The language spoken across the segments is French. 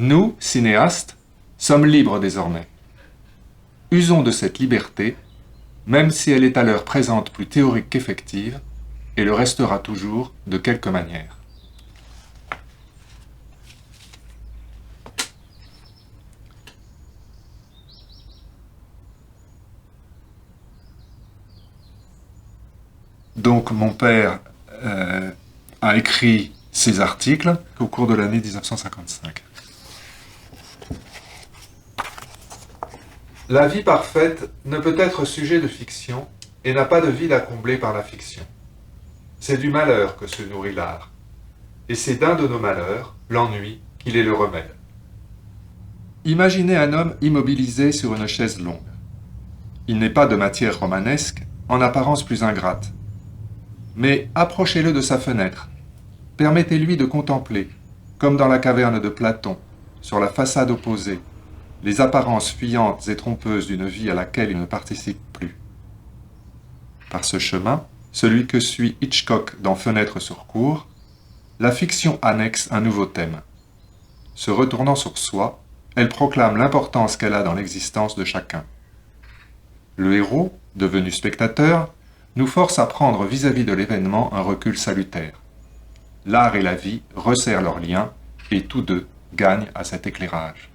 Nous, cinéastes, sommes libres désormais. Usons de cette liberté, même si elle est à l'heure présente plus théorique qu'effective, et le restera toujours de quelque manière. Donc mon père a écrit ces articles au cours de l'année 1955. La vie parfaite ne peut être sujet de fiction et n'a pas de vide à combler par la fiction. C'est du malheur que se nourrit l'art. Et c'est d'un de nos malheurs, l'ennui, qu'il est le remède. Imaginez un homme immobilisé sur une chaise longue. Il n'est pas de matière romanesque, en apparence plus ingrate. Mais approchez-le de sa fenêtre. Permettez-lui de contempler, comme dans la caverne de Platon, sur la façade opposée, les apparences fuyantes et trompeuses d'une vie à laquelle il ne participe plus. Par ce chemin, celui que suit Hitchcock dans Fenêtre sur cour, la fiction annexe un nouveau thème. Se retournant sur soi, elle proclame l'importance qu'elle a dans l'existence de chacun. Le héros, devenu spectateur, nous force à prendre vis-à-vis de l'événement un recul salutaire. L'art et la vie resserrent leurs liens et tous deux gagnent à cet éclairage.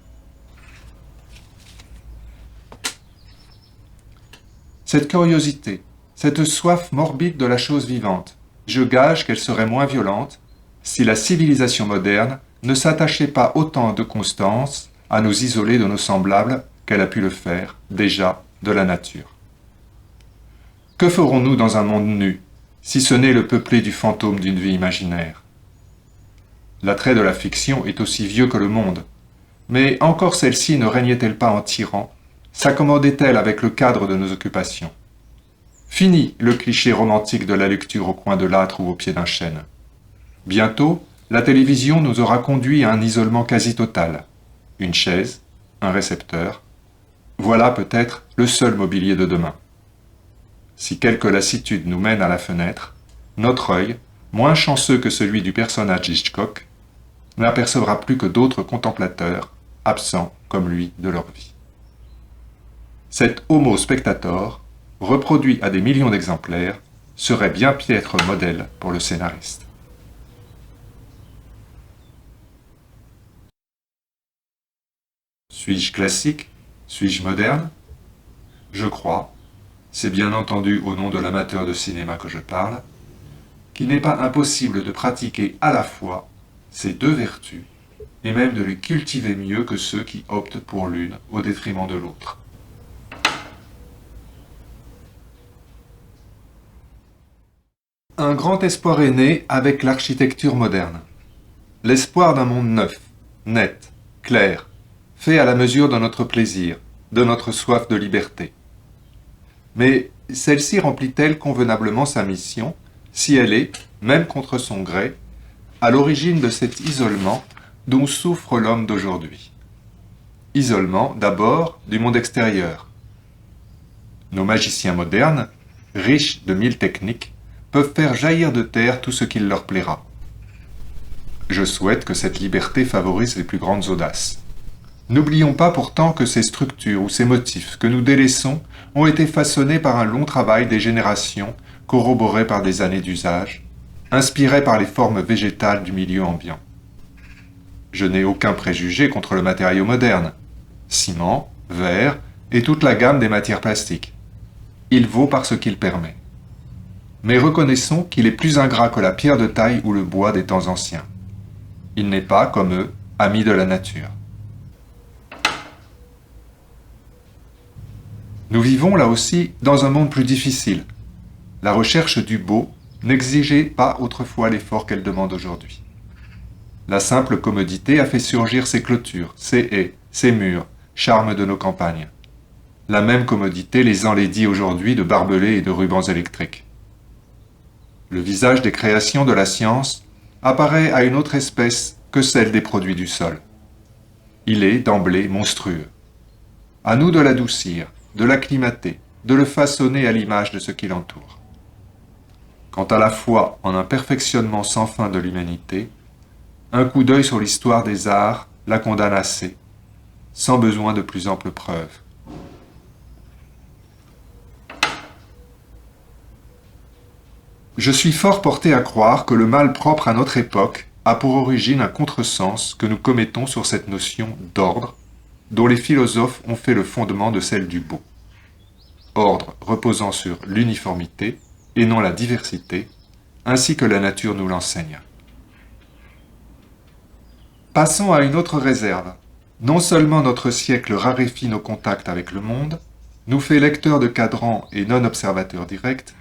Cette curiosité, cette soif morbide de la chose vivante, je gage qu'elle serait moins violente si la civilisation moderne ne s'attachait pas autant de constance à nous isoler de nos semblables qu'elle a pu le faire, déjà, de la nature. Que ferons-nous dans un monde nu, si ce n'est le peuplé du fantôme d'une vie imaginaire? L'attrait de la fiction est aussi vieux que le monde, mais encore celle-ci ne régnait-elle pas en tyran, s'accommodait-elle avec le cadre de nos occupations? Fini le cliché romantique de la lecture au coin de l'âtre ou au pied d'un chêne. Bientôt, la télévision nous aura conduit à un isolement quasi total. Une chaise, un récepteur, voilà peut-être le seul mobilier de demain. Si quelque lassitude nous mène à la fenêtre, notre œil, moins chanceux que celui du personnage Hitchcock, n'apercevra plus que d'autres contemplateurs, absents comme lui de leur vie. Cet homo spectator, reproduit à des millions d'exemplaires, serait bien piètre modèle pour le scénariste. Suis-je classique? Suis-je moderne? Je crois, c'est bien entendu au nom de l'amateur de cinéma que je parle, qu'il n'est pas impossible de pratiquer à la fois ces deux vertus, et même de les cultiver mieux que ceux qui optent pour l'une au détriment de l'autre. Un grand espoir est né avec l'architecture moderne. L'espoir d'un monde neuf, net, clair, fait à la mesure de notre plaisir, de notre soif de liberté. Mais celle-ci remplit-elle convenablement sa mission si elle est, même contre son gré, à l'origine de cet isolement dont souffre l'homme d'aujourd'hui? Isolement, d'abord, du monde extérieur. Nos magiciens modernes, riches de mille techniques, peuvent faire jaillir de terre tout ce qu'il leur plaira. Je souhaite que cette liberté favorise les plus grandes audaces. N'oublions pas pourtant que ces structures ou ces motifs que nous délaissons ont été façonnés par un long travail des générations, corroborés par des années d'usage, inspirés par les formes végétales du milieu ambiant. Je n'ai aucun préjugé contre le matériau moderne, ciment, verre et toute la gamme des matières plastiques. Il vaut par ce qu'il permet. Mais reconnaissons qu'il est plus ingrat que la pierre de taille ou le bois des temps anciens. Il n'est pas, comme eux, ami de la nature. Nous vivons là aussi dans un monde plus difficile. La recherche du beau n'exigeait pas autrefois l'effort qu'elle demande aujourd'hui. La simple commodité a fait surgir ces clôtures, ces haies, ces murs, charme de nos campagnes. La même commodité les enlaidit aujourd'hui de barbelés et de rubans électriques. Le visage des créations de la science apparaît à une autre espèce que celle des produits du sol. Il est, d'emblée, monstrueux. À nous de l'adoucir, de l'acclimater, de le façonner à l'image de ce qui l'entoure. Quant à la foi en un perfectionnement sans fin de l'humanité, un coup d'œil sur l'histoire des arts la condamne assez, sans besoin de plus amples preuves. Je suis fort porté à croire que le mal propre à notre époque a pour origine un contresens que nous commettons sur cette notion d'ordre, dont les philosophes ont fait le fondement de celle du beau. Ordre reposant sur l'uniformité et non la diversité, ainsi que la nature nous l'enseigne. Passons à une autre réserve. Non seulement notre siècle raréfie nos contacts avec le monde, nous fait lecteurs de cadrans et non observateurs directs,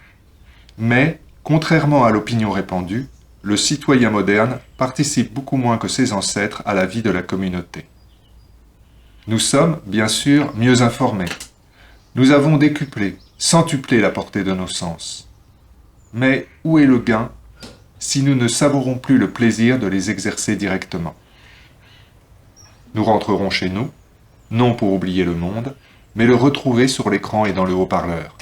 mais, contrairement à l'opinion répandue, le citoyen moderne participe beaucoup moins que ses ancêtres à la vie de la communauté. Nous sommes, bien sûr, mieux informés. Nous avons décuplé, centuplé la portée de nos sens. Mais où est le gain si nous ne savourons plus le plaisir de les exercer directement? Nous rentrerons chez nous, non pour oublier le monde, mais le retrouver sur l'écran et dans le haut-parleur.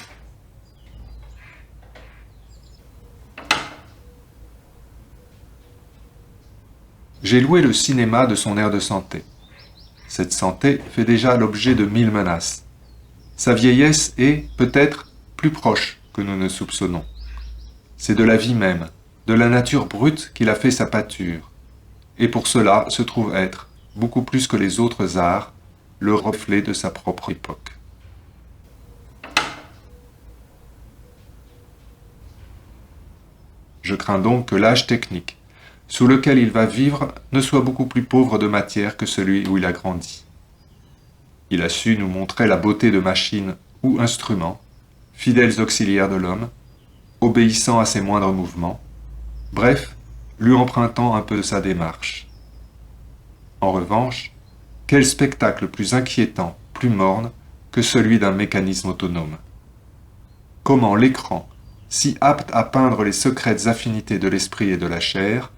J'ai loué le cinéma de son air de santé. Cette santé fait déjà l'objet de 1000 menaces. Sa vieillesse est, peut-être, plus proche que nous ne soupçonnons. C'est de la vie même, de la nature brute qu'il a fait sa pâture, et pour cela se trouve être, beaucoup plus que les autres arts, le reflet de sa propre époque. Je crains donc que l'âge technique, sous lequel il va vivre, ne soit beaucoup plus pauvre de matière que celui où il a grandi. Il a su nous montrer la beauté de machines ou instruments, fidèles auxiliaires de l'homme, obéissant à ses moindres mouvements, bref, lui empruntant un peu de sa démarche. En revanche, quel spectacle plus inquiétant, plus morne, que celui d'un mécanisme autonome. Comment l'écran, si apte à peindre les secrètes affinités de l'esprit et de la chair,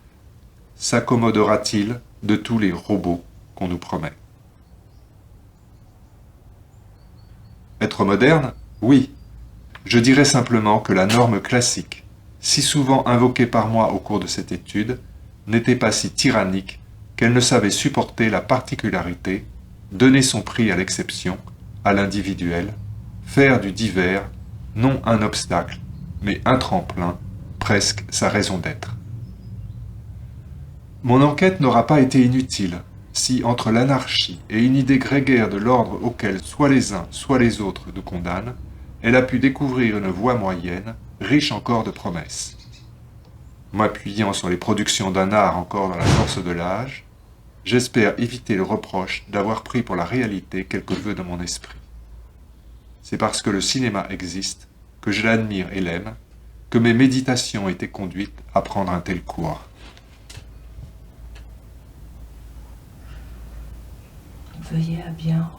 s'accommodera-t-il de tous les robots qu'on nous promet? Être moderne? Oui. Je dirais simplement que la norme classique, si souvent invoquée par moi au cours de cette étude, n'était pas si tyrannique qu'elle ne savait supporter la particularité, donner son prix à l'exception, à l'individuel, faire du divers, non un obstacle, mais un tremplin, presque sa raison d'être. Mon enquête n'aura pas été inutile si, entre l'anarchie et une idée grégaire de l'ordre auquel soit les uns, soit les autres nous condamnent, elle a pu découvrir une voie moyenne, riche encore de promesses. M'appuyant sur les productions d'un art encore dans la force de l'âge, j'espère éviter le reproche d'avoir pris pour la réalité quelques vœux de mon esprit. C'est parce que le cinéma existe, que je l'admire et l'aime, que mes méditations ont été conduites à prendre un tel cours. Veuillez à bien